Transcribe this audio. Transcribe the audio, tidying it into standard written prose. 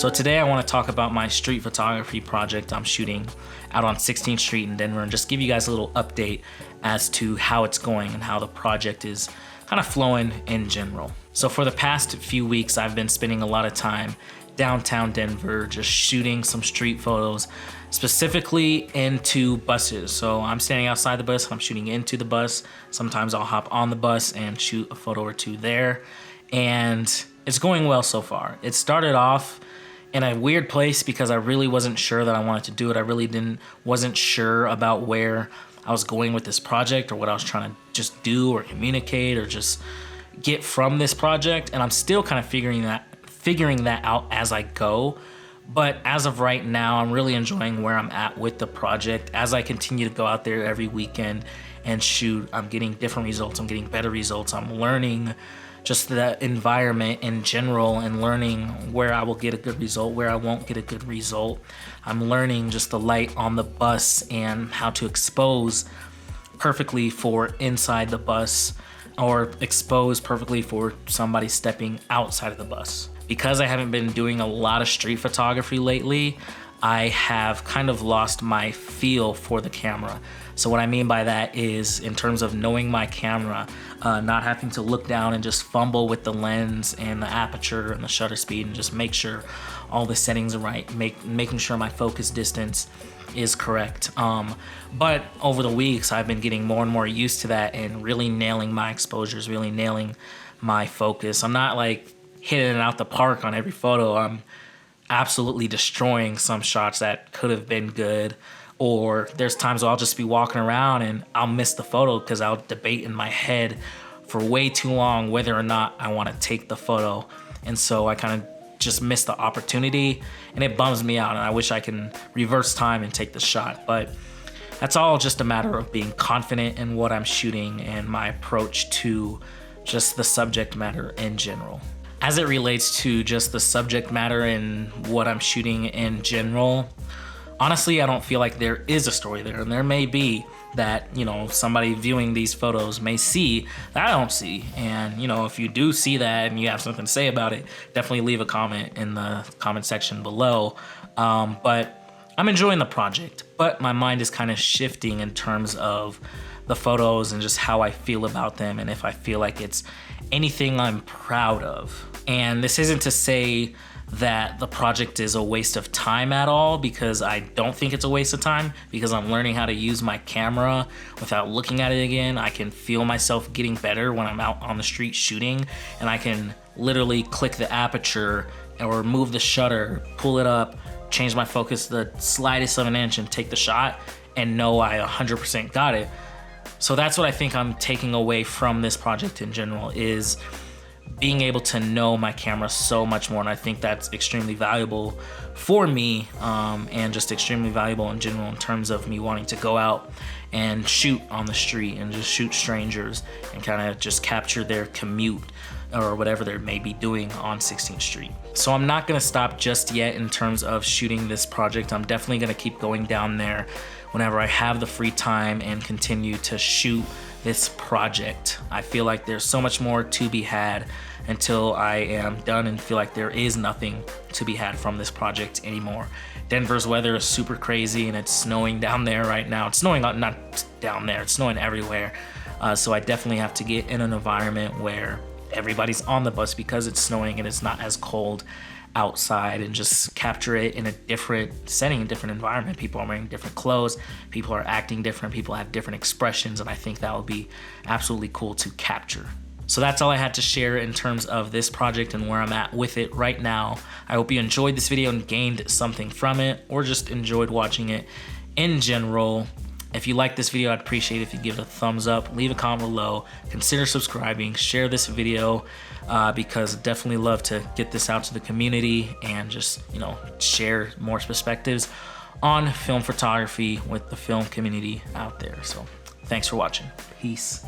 So today I want to talk about my street photography project I'm shooting out on 16th Street in Denver and just give you guys a little update as to how it's going and how the project is kind of flowing in general. So for the past few weeks, I've been spending a lot of time downtown Denver just shooting some street photos, specifically into buses. So I'm standing outside the bus, I'm shooting into the bus. Sometimes I'll hop on the bus and shoot a photo or two there. And it's going well so far. It started off in a weird place because I really wasn't sure that I wanted to do it. I really wasn't sure about where I was going with this project or what I was trying to just do or communicate or just get from this project. And I'm still kind of figuring that out as I go. But as of right now, I'm really enjoying where I'm at with the project. As I continue to go out there every weekend and shoot, I'm getting different results. I'm getting better results. I'm learning just the environment in general and learning where I will get a good result, where I won't get a good result. I'm learning just the light on the bus and how to expose perfectly for inside the bus or expose perfectly for somebody stepping outside of the bus. Because I haven't been doing a lot of street photography lately, I have kind of lost my feel for the camera. So what I mean by that is in terms of knowing my camera, not having to look down and just fumble with the lens and the aperture and the shutter speed and just make sure all the settings are right, making sure my focus distance is correct. But over the weeks, I've been getting more and more used to that and really nailing my exposures, really nailing my focus. I'm not like hitting it out the park on every photo. I'm absolutely destroying some shots that could have been good. Or there's times where I'll just be walking around and I'll miss the photo because I'll debate in my head for way too long whether or not I want to take the photo. And so I kind of just miss the opportunity and it bums me out, and I wish I can reverse time and take the shot. But that's all just a matter of being confident in what I'm shooting and my approach to just the subject matter in general. As it relates to just the subject matter and what I'm shooting in general, honestly, I don't feel like there is a story there, and there may be that, somebody viewing these photos may see that I don't see. And, if you do see that and you have something to say about it, definitely leave a comment in the comment section below. But I'm enjoying the project, but my mind is kind of shifting in terms of the photos and just how I feel about them and if I feel like it's anything I'm proud of. And this isn't to say that the project is a waste of time at all, because I don't think it's a waste of time, because I'm learning how to use my camera without looking at it again. I can feel myself getting better when I'm out on the street shooting, and I can literally click the aperture or move the shutter, pull it up, change my focus the slightest of an inch and take the shot and know I 100% got it. So that's what I think I'm taking away from this project in general, is being able to know my camera so much more. And I think that's extremely valuable for me, and just extremely valuable in general in terms of me wanting to go out and shoot on the street and just shoot strangers and kind of just capture their commute or whatever they may be doing on 16th Street. So I'm not gonna stop just yet in terms of shooting this project. I'm definitely gonna keep going down there whenever I have the free time and continue to shoot this project. I feel like there's so much more to be had until I am done and feel like there is nothing to be had from this project anymore. Denver's weather is super crazy and it's snowing down there right now. It's snowing, not down there, it's snowing everywhere. So I definitely have to get in an environment where everybody's on the bus because it's snowing and it's not as cold outside, and just capture it in a different setting, a different environment. People are wearing different clothes, people are acting different, people have different expressions, and I think that would be absolutely cool to capture. So that's all I had to share in terms of this project and where I'm at with it right now. I hope you enjoyed this video and gained something from it, or just enjoyed watching it in general. If you like this video, I'd appreciate it if you give it a thumbs up, leave a comment below, consider subscribing, share this video, because I'd definitely love to get this out to the community and just, share more perspectives on film photography with the film community out there. So thanks for watching. Peace.